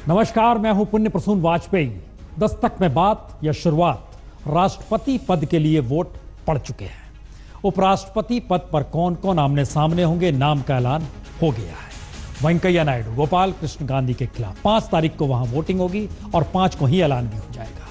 नमस्कार, मैं हूं पुण्य प्रसून वाजपेयी। दस्तक में बात या शुरुआत, राष्ट्रपति पद के लिए वोट पड़ चुके हैं। उपराष्ट्रपति पद पर कौन कौन आमने सामने होंगे, नाम का ऐलान हो गया है। वेंकैया नायडू गोपाल कृष्ण गांधी के खिलाफ 5 तारीख को वहां वोटिंग होगी और 5 को ही ऐलान भी हो जाएगा।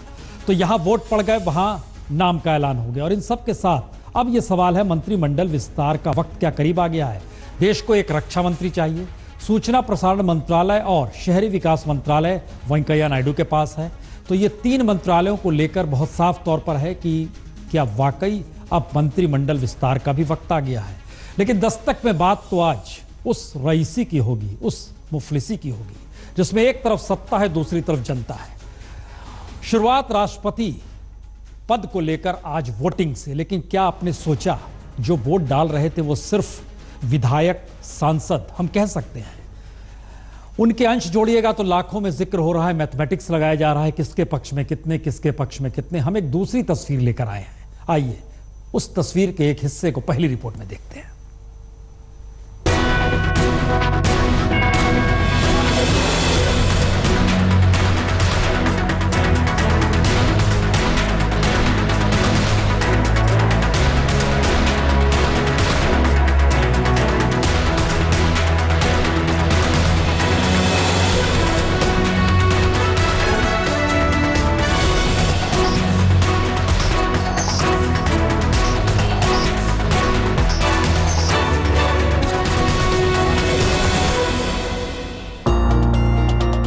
तो यहां वोट पड़ गए, वहां नाम का ऐलान हो गया। और इन सब के साथ अब यह सवाल है, मंत्रिमंडल विस्तार का वक्त क्या करीब आ गया है। देश को एक रक्षा मंत्री चाहिए, सूचना प्रसारण मंत्रालय और शहरी विकास मंत्रालय वेंकैया नायडू के पास है। तो ये 3 मंत्रालयों को लेकर बहुत साफ तौर पर है कि क्या वाकई अब मंत्रिमंडल विस्तार का भी वक्त आ गया है। लेकिन दस्तक में बात तो आज उस रईसी की होगी, उस मुफलिसी की होगी, जिसमें एक तरफ सत्ता है, दूसरी तरफ जनता है। शुरुआत राष्ट्रपति पद को लेकर आज वोटिंग से, लेकिन क्या आपने सोचा जो वोट डाल रहे थे वो सिर्फ विधायक, सांसद हम कह सकते हैं, उनके अंश जोड़िएगा तो लाखों में जिक्र हो रहा है, मैथमेटिक्स लगाया जा रहा है, किसके पक्ष में कितने, किसके पक्ष में कितने। हम एक दूसरी तस्वीर लेकर आए हैं। आइए उस तस्वीर के एक हिस्से को पहली रिपोर्ट में देखते हैं।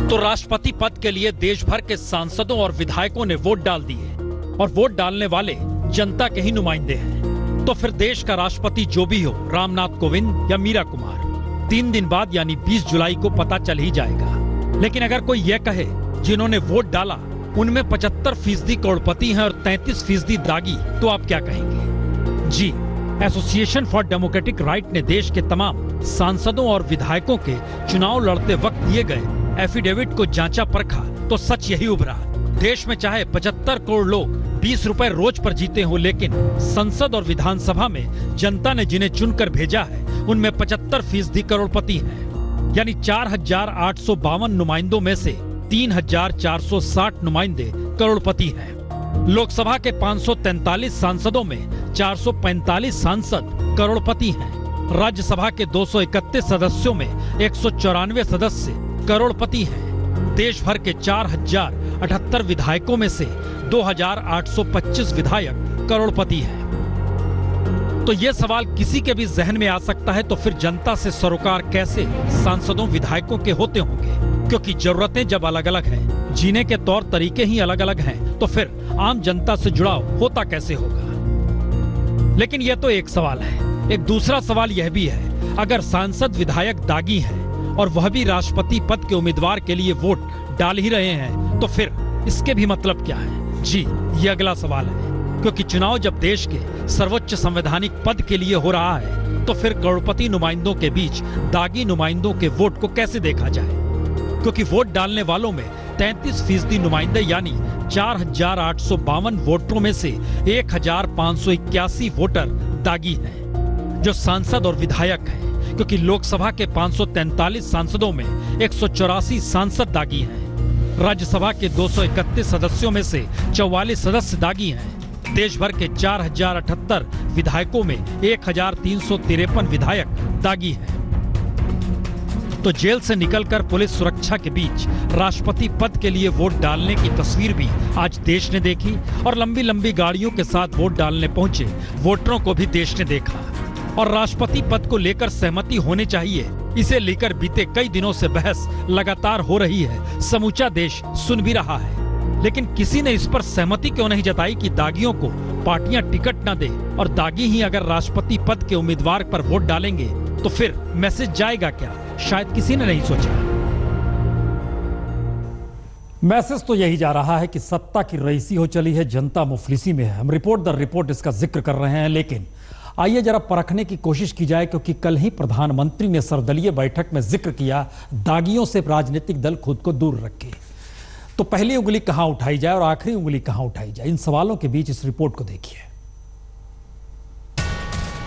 तो राष्ट्रपति पद के लिए देश भर के सांसदों और विधायकों ने वोट डाल दिए और वोट डालने वाले जनता के ही नुमाइंदे हैं। तो फिर देश का राष्ट्रपति जो भी हो, रामनाथ कोविंद या मीरा कुमार, 3 दिन बाद यानी 20 जुलाई को पता चल ही जाएगा। लेकिन अगर कोई यह कहे जिन्होंने वोट डाला उनमें 75% करोड़पति हैं और 33% दागी, तो आप क्या कहेंगे? जी, एसोसिएशन फॉर डेमोक्रेटिक राइट ने देश के तमाम सांसदों और विधायकों के चुनाव लड़ते वक्त दिए गए एफिडेविट को जांचा परखा तो सच यही उभरा। देश में चाहे 75 करोड़ लोग 20 रुपए रोज पर जीते हो, लेकिन संसद और विधानसभा में जनता ने जिन्हें चुनकर भेजा है उनमें 75% करोड़पति हैं। यानी 4,852 नुमाइंदों में से 3,460 नुमाइंदे करोड़पति हैं। लोकसभा के 543 सांसदों में 445 सांसद करोड़पति हैं। राज्यसभा के 231 सदस्यों में 194 सदस्य करोड़पति हैं। देश भर के 4,078 विधायकों में से 2,825 विधायक करोड़पति हैं। तो ये सवाल किसी के भी जहन में आ सकता है, तो फिर जनता से सरोकार कैसे सांसदों विधायकों के होते होंगे? क्योंकि जरूरतें जब अलग अलग हैं, जीने के तौर तरीके ही अलग अलग हैं, तो फिर आम जनता से जुड़ाव होता कैसे होगा? लेकिन यह तो एक सवाल है। एक दूसरा सवाल यह भी है, अगर सांसद विधायक दागी हैं और वह भी राष्ट्रपति पद के उम्मीदवार के लिए वोट डाल ही रहे हैं, तो फिर इसके भी मतलब क्या है? जी, ये अगला सवाल है। क्योंकि चुनाव जब देश के सर्वोच्च संवैधानिक पद के लिए हो रहा है, तो फिर करोड़पति नुमाइंदों के बीच दागी नुमाइंदों के वोट को कैसे देखा जाए? क्योंकि वोट डालने वालों में 33% नुमाइंदे यानी 4,852 वोटरों में से 1,581 वोटर दागी हैं, जो सांसद और विधायक हैं। क्योंकि लोकसभा के 543 सांसदों में 184 सांसद दागी हैं। राज्यसभा के 231 सदस्यों में से 44 सदस्य दागी हैं। देश भर के 4,078 विधायकों में 1,353 विधायक दागी हैं। तो जेल से निकलकर पुलिस सुरक्षा के बीच राष्ट्रपति पद के लिए वोट डालने की तस्वीर भी आज देश ने देखी और लंबी लंबी गाड़ियों के साथ वोट डालने पहुंचे वोटरों को भी देश ने देखा। और राष्ट्रपति पद को लेकर सहमति होनी चाहिए, इसे लेकर बीते कई दिनों से बहस लगातार हो रही है, समूचा देश सुन भी रहा है। लेकिन किसी ने इस पर सहमति क्यों नहीं जताई कि दागियों को पार्टियां टिकट न दे और दागी ही अगर राष्ट्रपति पद के उम्मीदवार पर वोट डालेंगे तो फिर मैसेज जाएगा क्या? शायद किसी ने नहीं सोचा। मैसेज तो यही जा रहा है कि सत्ता की रईसी हो चली है, जनता मुफलिसी में है। हम रिपोर्ट दर रिपोर्ट इसका जिक्र कर रहे हैं, लेकिन आइए जरा परखने की कोशिश की जाए, क्योंकि कल ही प्रधानमंत्री ने सर्वदलीय बैठक में जिक्र किया दागियों से राजनीतिक दल खुद को दूर रखे। तो पहली उंगली कहां उठाई जाए और आखिरी उंगली कहां उठाई जाए, इन सवालों के बीच इस रिपोर्ट को देखिए।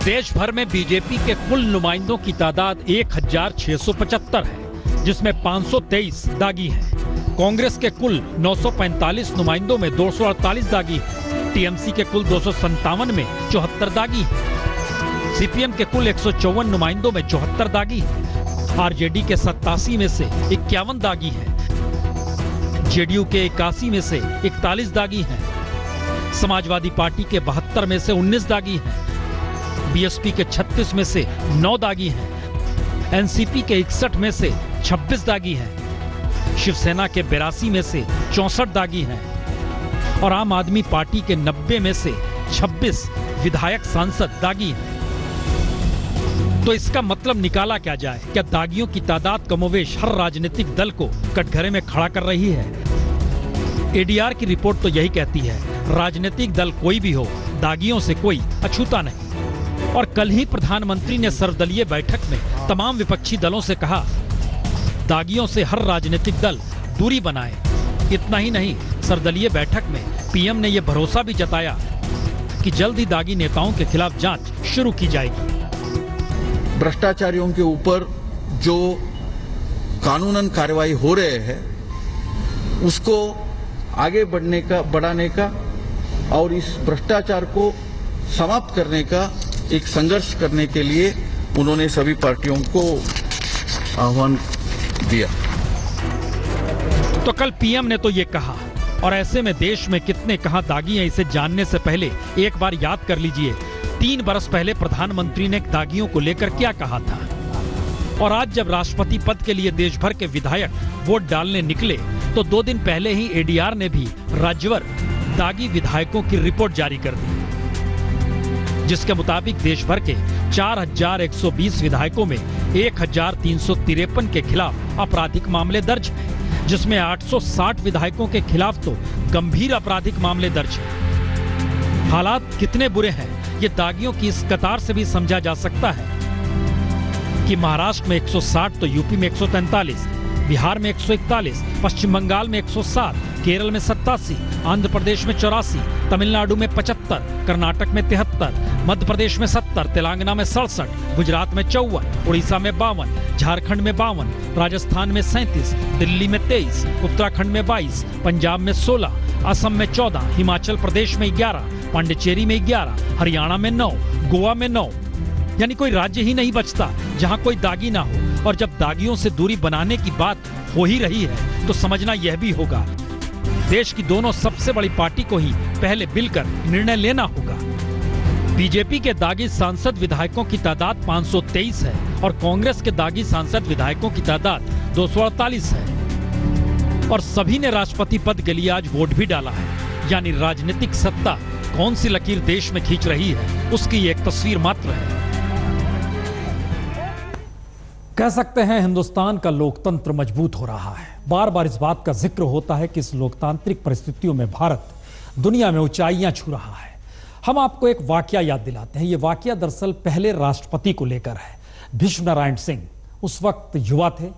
देश भर में बीजेपी के कुल नुमाइंदों की तादाद 1,675 है, जिसमें 523 दागी हैं। कांग्रेस के कुल 945 नुमाइंदों में 248 दागी हैं। टीएमसी के कुल 257 में 74 दागी हैं। सीपीएम के कुल 154 नुमाइंदों में 74 दागी हैं। आरजेडी के 87 में से 51 दागी हैं। जेडीयू के 81 में से 41 दागी हैं। समाजवादी पार्टी के 72 में से 19 दागी हैं। बीएसपी के 36 में से 9 दागी हैं। एनसीपी के 61 में से 26 दागी हैं। शिवसेना के 82 में से 64 दागी हैं और आम आदमी पार्टी के 90 में से 26 विधायक सांसद दागी हैं। तो इसका मतलब निकाला क्या जाए? क्या दागियों की तादाद कमोवेश हर राजनीतिक दल को कटघरे में खड़ा कर रही है? एडीआर की रिपोर्ट तो यही कहती है, राजनीतिक दल कोई भी हो, दागियों से कोई अछूता नहीं। और कल ही प्रधानमंत्री ने सर्वदलीय बैठक में तमाम विपक्षी दलों से कहा, दागियों से हर राजनीतिक दल दूरी बनाए। इतना ही नहीं, सर्वदलीय बैठक में पीएम ने यह भरोसा भी जताया कि जल्द ही दागी नेताओं के खिलाफ जांच शुरू की जाएगी। भ्रष्टाचारियों के ऊपर जो कानूनन कार्रवाई हो रहे हैं उसको आगे बढ़ाने का और इस भ्रष्टाचार को समाप्त करने का एक संघर्ष करने के लिए उन्होंने सभी पार्टियों को आह्वान दिया। तो कल पीएम ने तो ये कहा, और ऐसे में देश में कितने कहां दागी हैं इसे जानने से पहले एक बार याद कर लीजिए 3 बरस पहले प्रधानमंत्री ने दागियों को लेकर क्या कहा था। और आज जब राष्ट्रपति पद के लिए देश भर के विधायक वोट डालने निकले तो 2 दिन पहले ही एडीआर ने भी राज्यभर दागी विधायकों की रिपोर्ट जारी कर दी, जिसके मुताबिक देश भर के 4120 विधायकों में 1353 के खिलाफ आपराधिक मामले दर्ज हैं, जिसमें 860 विधायकों के खिलाफ तो गंभीर आपराधिक मामले दर्ज हैं। हालात कितने बुरे हैं ये दागियों की इस कतार से भी समझा जा सकता है कि महाराष्ट्र में 160 तो यूपी में 143, बिहार में 141, पश्चिम बंगाल में 107, केरल में 87, आंध्र प्रदेश में 84, तमिलनाडु में 75, कर्नाटक में 73, मध्य प्रदेश में 70, तेलंगाना में 67, गुजरात में 54, उड़ीसा में 52, झारखंड में 52, राजस्थान में 37, दिल्ली में 23, उत्तराखंड में 22, पंजाब में 16, असम में 14, हिमाचल प्रदेश में 11, पांडिचेरी में 11, हरियाणा में 9, गोवा में 9। यानी कोई राज्य ही नहीं बचता जहां कोई दागी ना हो। और जब दागियों से दूरी बनाने की बात हो ही रही है तो समझना यह भी होगा, देश की दोनों सबसे बड़ी पार्टी को ही पहले मिलकर निर्णय लेना होगा। बीजेपी के दागी सांसद विधायकों की तादाद 523 है और कांग्रेस के दागी सांसद विधायकों की तादाद 248 है और सभी ने राष्ट्रपति पद के लिए आज वोट भी डाला है। यानी राजनीतिक सत्ता कौन सी लकीर देश में खींच रही है उसकी एक तस्वीर मात्र है। कह सकते हैं हिंदुस्तान का लोकतंत्र मजबूत हो रहा है। बार बार इस बात का जिक्र होता है कि इस लोकतांत्रिक परिस्थितियों में भारत दुनिया में ऊंचाइयां छू रहा है। हम आपको एक वाकया याद दिलाते हैं। ये वाकया दरअसल पहले राष्ट्रपति को लेकर है। भीष्म नारायण सिंह उस वक्त युवा थे,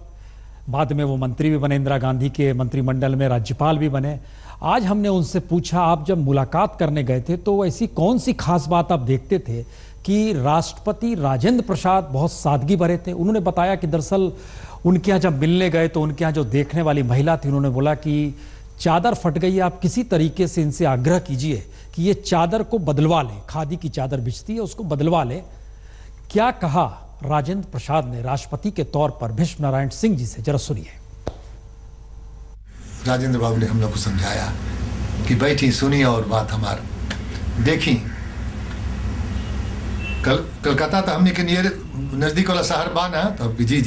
बाद में वो मंत्री भी बने, इंदिरा गांधी के मंत्रिमंडल में राज्यपाल भी बने। आज हमने उनसे पूछा, आप जब मुलाकात करने गए थे तो ऐसी कौन सी खास बात आप देखते थे कि राष्ट्रपति राजेंद्र प्रसाद बहुत सादगी भरे थे? उन्होंने बताया कि दरअसल उनके यहाँ जब मिलने गए तो उनके यहाँ जो देखने वाली महिला थी, उन्होंने बोला कि चादर फट गई है, आप किसी तरीके से इनसे आग्रह कीजिए कि ये चादर को बदलवा लें, खादी की चादर बिछती है उसको बदलवा लें। क्या कहा राजेंद्र प्रसाद ने राष्ट्रपति के तौर पर भीष्म नारायण सिंह जी से, जरा सुनिए। राजेंद्र बाबू ने हम लोग को समझाया कि बैठी सुनी और बात हमार देखी। कलकत्ता तो हमने के नियर नजदीक वाला शहर बाना तो जी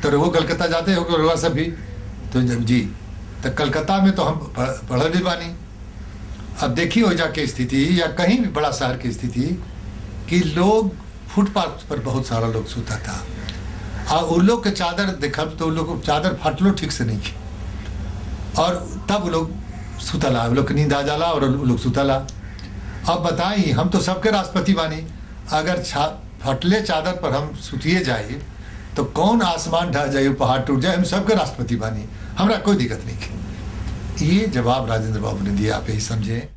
तो वो कलकत्ता जाते हो सब भी तो जी तो कलकत्ता में तो हम पढ़ल भी बानी। अब देखिए हो जाके स्थिति या कहीं भी बड़ा शहर की स्थिति कि लोग फुटपाथ पर बहुत सारा लोग सोता था और उन लोग के चादर देखा तो उन लोग चादर फटलो ठीक से नहीं की और तब वो लोग सुतला, वो लोग नींद आ जाला और वो लोग सुतला। अब बताइए हम तो सबके राष्ट्रपति बानी, अगर फटले चादर पर हम सुतिए जाए तो कौन आसमान ढह जाए, पहाड़ टूट जाए, हम सबके राष्ट्रपति बानी, हमरा कोई दिक्कत नहीं की। ये जवाब राजेंद्र बाबू ने दिया, आप यही समझे।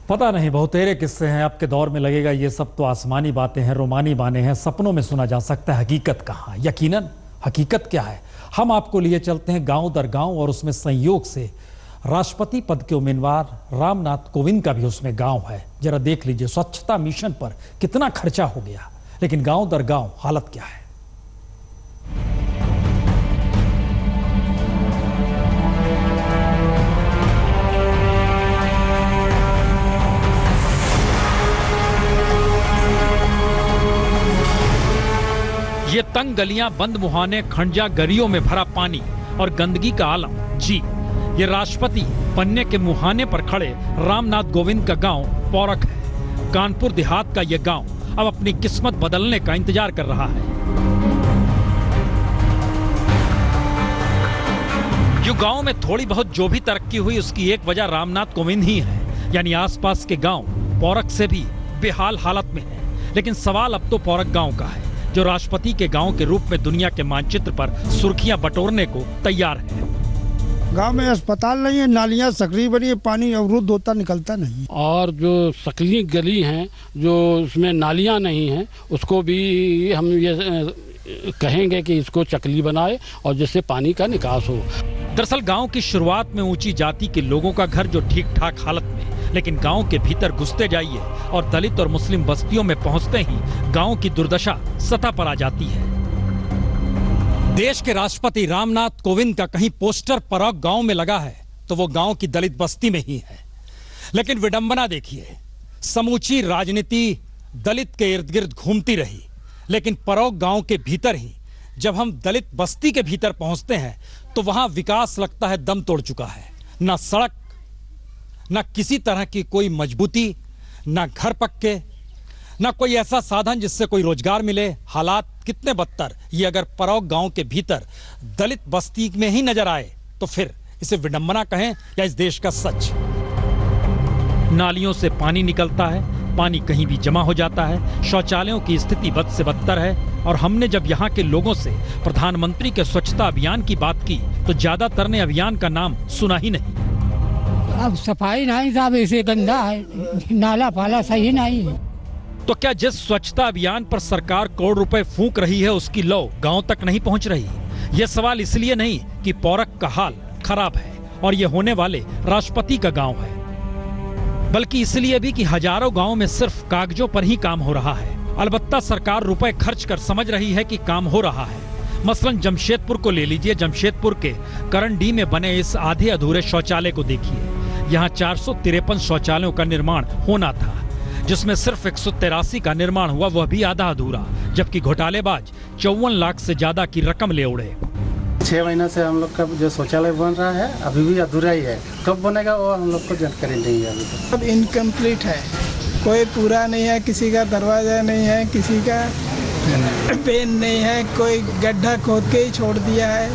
पता नहीं बहुतेरे किस्से हैं आपके दौर में, लगेगा ये सब तो आसमानी बातें हैं, रोमानी बातें हैं, सपनों में सुना जा सकता है, हकीकत कहाँ। यकीनन हकीकत क्या है, हम आपको लिए चलते हैं गांव दर गांव, और उसमें संयोग से राष्ट्रपति पद के उम्मीदवार रामनाथ कोविंद का भी उसमें गांव है। जरा देख लीजिए स्वच्छता मिशन पर कितना खर्चा हो गया, लेकिन गांव दर गांव हालत क्या है। ये तंग गलियां, बंद मुहाने, खंजा गरियों में भरा पानी और गंदगी का आलम। जी, ये राष्ट्रपति बनने के मुहाने पर खड़े रामनाथ कोविंद का गांव पौरख है। कानपुर देहात का यह गांव अब अपनी किस्मत बदलने का इंतजार कर रहा है। जो गांव में थोड़ी बहुत जो भी तरक्की हुई, उसकी एक वजह रामनाथ कोविंद ही है। यानी आसपास के गांव पौरख से भी बेहाल हालत में है। लेकिन सवाल अब तो पौरख गांव का है, जो राष्ट्रपति के गांव के रूप में दुनिया के मानचित्र पर सुर्खियां बटोरने को तैयार है। गांव में अस्पताल नहीं है, नालियां सकरी बनी है, पानी अवरुद्ध होता निकलता नहीं। और जो सकली गली हैं, जो उसमें नालियां नहीं हैं, उसको भी हम ये कहेंगे कि इसको चकली बनाए और जिससे पानी का निकास हो। दरअसल गांव की शुरुआत में ऊंची जाति के लोगों का घर जो ठीक ठाक हालत में, लेकिन गांव के भीतर घुसते जाइए और दलित और मुस्लिम बस्तियों में पहुंचते ही गांव की दुर्दशा सतह पर आ जाती है। देश के राष्ट्रपति रामनाथ कोविंद का कहीं पोस्टर पौरख गांव में लगा है तो वो गांव की दलित बस्ती में ही है। लेकिन विडंबना देखिए, समूची राजनीति दलित के इर्द गिर्द घूमती रही, लेकिन पौरख गांव के भीतर ही जब हम दलित बस्ती के भीतर पहुंचते हैं तो वहां विकास लगता है दम तोड़ चुका है। ना सड़क, ना किसी तरह की कोई मजबूती, ना घर पक्के, ना कोई ऐसा साधन जिससे कोई रोजगार मिले। हालात कितने बदतर ये अगर पौरख गांव के भीतर दलित बस्ती में ही नजर आए तो फिर इसे विडंबना कहें या इस देश का सच। नालियों से पानी निकलता है, पानी कहीं भी जमा हो जाता है, शौचालयों की स्थिति बद से बदतर है। और हमने जब यहाँ के लोगों से प्रधानमंत्री के स्वच्छता अभियान की बात की तो ज्यादातर ने अभियान का नाम सुना ही नहीं। अब सफाई नहीं साहब, इसे गंदा है, नाला पाला सही नहीं है। तो क्या जिस स्वच्छता अभियान पर सरकार करोड़ रुपए फूंक रही है उसकी लौ गांव तक नहीं पहुंच रही? यह सवाल इसलिए नहीं कि पौरख का हाल खराब है और यह होने वाले राष्ट्रपति का गांव है, बल्कि इसलिए भी कि हजारों गांव में सिर्फ कागजों पर ही काम हो रहा है। अलबत्ता सरकार रुपए खर्च कर समझ रही है कि काम हो रहा है। मसलन जमशेदपुर को ले लीजिए। जमशेदपुर के करंडी में बने इस आधे अधूरे शौचालय को देखिए। यहाँ 453 शौचालयों का निर्माण होना था, जिसमें सिर्फ 183 का निर्माण हुआ, वह भी आधा अधूरा, जबकि घोटालेबाज 54 लाख से ज्यादा की रकम ले उड़े। 6 महीना से हम लोग का जो शौचालय बन रहा है अभी भी अधूरा ही है। कब बनेगा वो हम लोग को जानकारी नहीं है। अभी तक अब इनकम्प्लीट है, कोई पूरा नहीं है, किसी का दरवाजा नहीं है, किसी का पेन नहीं है, कोई गड्ढा खोद के ही छोड़ दिया है।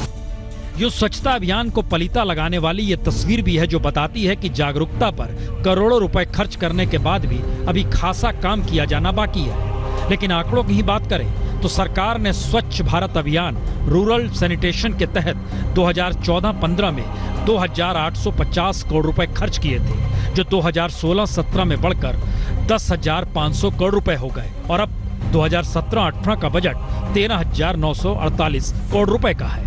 यो स्वच्छता अभियान को पलीता लगाने वाली ये तस्वीर भी है, जो बताती है कि जागरूकता पर करोड़ों रुपए खर्च करने के बाद भी अभी खासा काम किया जाना बाकी है। लेकिन आंकड़ों की ही बात करें तो सरकार ने स्वच्छ भारत अभियान रूरल सैनिटेशन के तहत 2014-15 में 2,850 करोड़ रुपए खर्च किए थे, जो 2016-17 में बढ़कर 10,500 करोड़ रुपए हो गए और अब 2017-18 का बजट 13,948 करोड़ रुपए का है।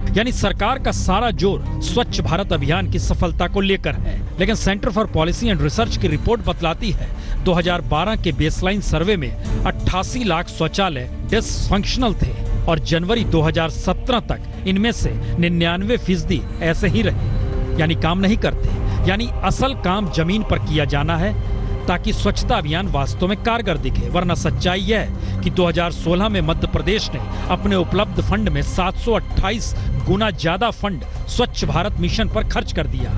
यानी सरकार का सारा जोर स्वच्छ भारत अभियान की सफलता को लेकर है। लेकिन centre for policy and research की रिपोर्ट बतलाती है 2012 के बेसलाइन सर्वे में 88 लाख शौचालय डिसफंक्शनल थे और जनवरी 2017 तक इनमें से 99% ऐसे ही रहे, यानी काम नहीं करते। यानी असल काम जमीन पर किया जाना है ताकि स्वच्छता अभियान वास्तव में कारगर दिखे। वरना सच्चाई यह है कि 2016 में मध्य प्रदेश ने अपने उपलब्ध फंड में 728 गुना ज्यादा फंड स्वच्छ भारत मिशन पर खर्च कर दिया।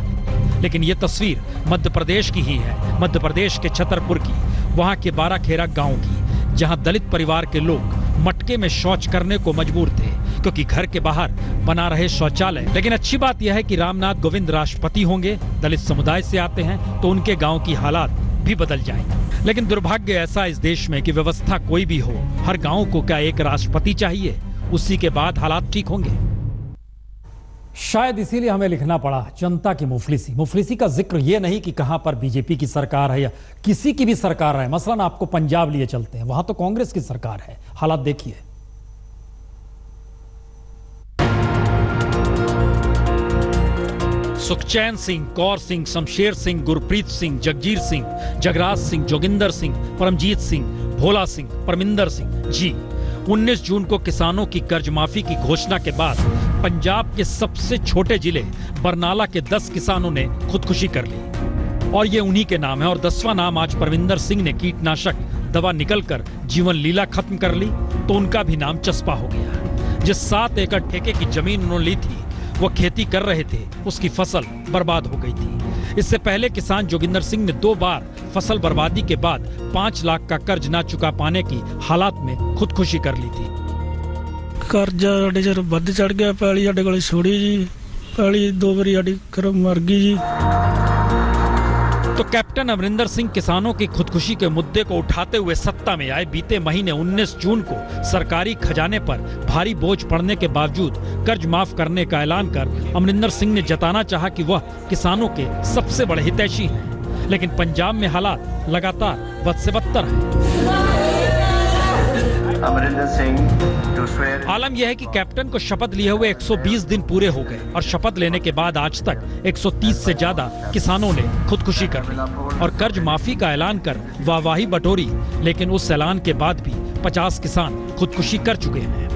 लेकिन ये तस्वीर मध्य प्रदेश की ही है, मध्य प्रदेश के छतरपुर की, वहां के बाराखेरा गांव की, जहां दलित परिवार के लोग मटके में शौच करने को मजबूर थे क्योंकि घर के बाहर बना रहे शौचालय। लेकिन अच्छी बात यह है कि रामनाथ कोविंद राष्ट्रपति होंगे, दलित समुदाय से आते हैं, तो उनके गांव की हालात भी बदल जाएंगे। लेकिन दुर्भाग्य ऐसा इस देश में कि व्यवस्था कोई भी हो, हर गांव को क्या एक राष्ट्रपति चाहिए? उसी के बाद हालात ठीक होंगे। शायद इसीलिए हमें लिखना पड़ा जनता की मुफलिसी। मुफलिसी का जिक्र यह नहीं कि कहां पर बीजेपी की सरकार है या किसी की भी सरकार है। मसलन आपको पंजाब लिए चलते हैं, वहां तो कांग्रेस की सरकार है। हालात देखिए। सुखचैन सिंह, कौर सिंह, शमशेर सिंह, गुरप्रीत सिंह, जगजीर सिंह, जगराज सिंह, जोगिंदर सिंह, परमजीत सिंह, भोला सिंह, परमिंदर सिंह। जी 19 जून को किसानों की कर्ज माफी की घोषणा के बाद पंजाब के सबसे छोटे जिले बरनाला के 10 किसानों ने खुदकुशी कर ली और ये उन्हीं के नाम है। और 10वां नाम आज परमिंदर सिंह ने कीटनाशक दवा निकलकर जीवन लीला खत्म कर ली तो उनका भी नाम चस्पा हो गया। जिस 7 एकड़ ठेके की जमीन उन्होंने ली थी, वो खेती कर रहे थे, उसकी फसल बर्बाद हो गई थी। इससे पहले किसान जोगिंदर सिंह ने 2 बार फसल बर्बादी के बाद 5 लाख का कर्ज ना चुका पाने की हालात में खुदकुशी कर ली थी। कर्जा साडे सिर वध चढ़ गया, पैली साडे कोल छोड़ी जी, पैली 2 बारी साडी घर मर गई जी। तो कैप्टन अमरिंदर सिंह किसानों की खुदकुशी के मुद्दे को उठाते हुए सत्ता में आए। बीते महीने 19 जून को सरकारी खजाने पर भारी बोझ पड़ने के बावजूद कर्ज माफ करने का ऐलान कर अमरिंदर सिंह ने जताना चाहा कि वह किसानों के सबसे बड़े हितैषी हैं। लेकिन पंजाब में हालात लगातार बद से बदतर हैं। अमरिंदर सिंह आलम यह है कि कैप्टन को शपथ लिए हुए 120 दिन पूरे हो गए और शपथ लेने के बाद आज तक 130 से ज्यादा किसानों ने खुदकुशी कर ली और कर्ज माफी का ऐलान कर वाहवाही बटोरी। लेकिन उस ऐलान के बाद भी 50 किसान खुदकुशी कर चुके हैं।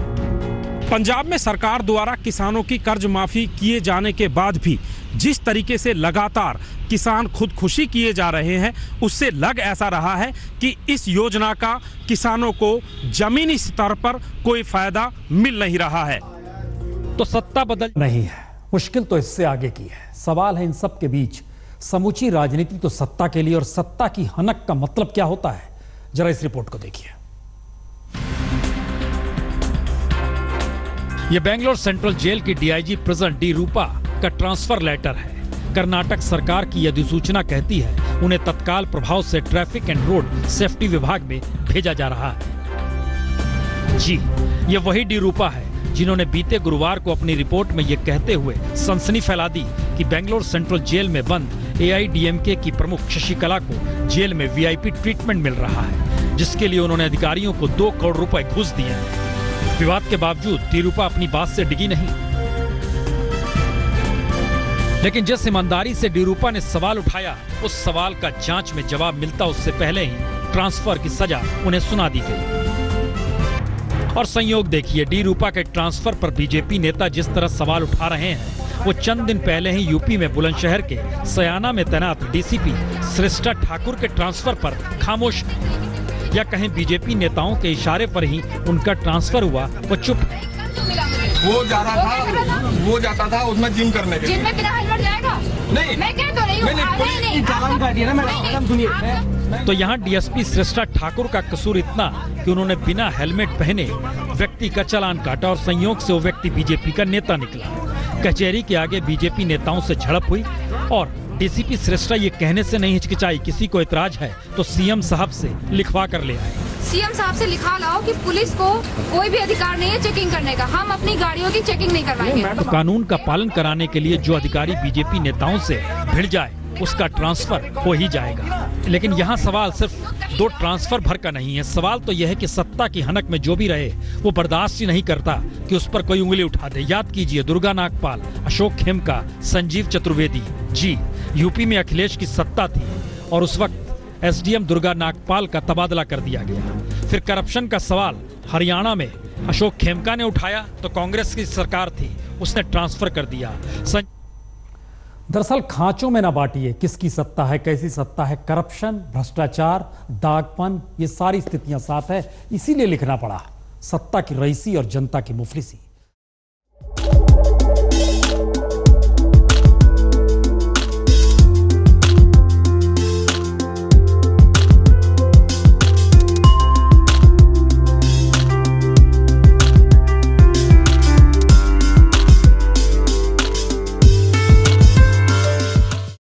पंजाब में सरकार द्वारा किसानों की कर्ज माफी किए जाने के बाद भी जिस तरीके से लगातार किसान खुदकुशी किए जा रहे हैं, उससे लग ऐसा रहा है कि इस योजना का किसानों को जमीनी स्तर पर कोई फायदा मिल नहीं रहा है। तो सत्ता बदल नहीं है, मुश्किल तो इससे आगे की है। सवाल है इन सब के बीच समूची राजनीति तो सत्ता के लिए, और सत्ता की हनक का मतलब क्या होता है, जरा इस रिपोर्ट को देखिए। यह बेंगलोर सेंट्रल जेल की डीआईजी प्रिजन डी रूपा का ट्रांसफर लेटर है। कर्नाटक सरकार की अधिसूचना कहती है उन्हें तत्काल प्रभाव से ट्रैफिक एंड रोड सेफ्टी विभाग में भेजा जा रहा है। जी, ये वही डी रूपा है जिन्होंने बीते गुरुवार को अपनी रिपोर्ट में ये कहते हुए सनसनी फैला दी कि बेंगलोर सेंट्रल जेल में बंद एआईडीएमके की प्रमुख शशिकला को जेल में वीआईपी ट्रीटमेंट मिल रहा है, जिसके लिए उन्होंने अधिकारियों को 2 करोड़ रुपए घूस दिए हैं। विवाद के बावजूद डी रूपा अपनी बात से डिगी नहीं, लेकिन जिस ईमानदारी से डी रूपा ने सवाल उठाया, उस सवाल का जांच में जवाब मिलता उससे पहले ही ट्रांसफर की सजा उन्हें सुना दी गई। और संयोग देखिए, डी रूपा के ट्रांसफर पर बीजेपी नेता जिस तरह सवाल उठा रहे हैं, वो चंद दिन पहले ही यूपी में बुलंदशहर के सयाना में तैनात डीसीपी श्रेष्ठा ठाकुर के ट्रांसफर पर खामोश है, या कहीं बीजेपी नेताओं के इशारे पर ही उनका ट्रांसफर हुआ, वो चुप है। वो जाता था उसमें जिम करने के लिए। जिम में बिना हेलमेट जाएगा? नहीं, मैं कह तो रही हूँ। तो यहाँ डीएसपी श्रेष्ठा ठाकुर का कसूर इतना कि उन्होंने बिना हेलमेट पहने व्यक्ति का चालान काटा और संयोग से वो व्यक्ति बीजेपी का नेता निकला। कचहरी के आगे बीजेपी नेताओं से झड़प हुई और डीसीपी श्रेष्ठा ये कहने से नहीं हिचकिचाई, किसी को ऐतराज है तो सीएम साहब से लिखवा कर ले आए। सीएम साहब से लिखा लाओ कि पुलिस को कोई भी अधिकार नहीं है चेकिंग करने का, हम अपनी गाड़ियों की चेकिंग नहीं करवाएंगे। तो कानून का पालन कराने के लिए जो अधिकारी बीजेपी नेताओं से भिड़ जाए, उसका ट्रांसफर हो ही जाएगा। लेकिन यहाँ सवाल सिर्फ 2 ट्रांसफर भर का नहीं है। सवाल तो यह है कि सत्ता की हनक में जो भी रहे, वो बर्दाश्त ही नहीं करता कि उस पर कोई उंगली उठा दे। याद कीजिए, दुर्गा नागपाल, अशोक खेमका, संजीव चतुर्वेदी। जी, यूपी में अखिलेश की सत्ता थी और उस वक्त एसडीएम दुर्गा नागपाल का तबादला कर दिया गया। फिर करप्शन का सवाल हरियाणा में अशोक खेमका ने उठाया तो कांग्रेस की सरकार थी, उसने ट्रांसफर कर दिया। दरअसल खांचों में ना बांटिए किसकी सत्ता है, कैसी सत्ता है। करप्शन, भ्रष्टाचार, दागपन, ये सारी स्थितियां साथ है, इसीलिए लिखना पड़ा सत्ता की रईसी और जनता की मुफलिसी।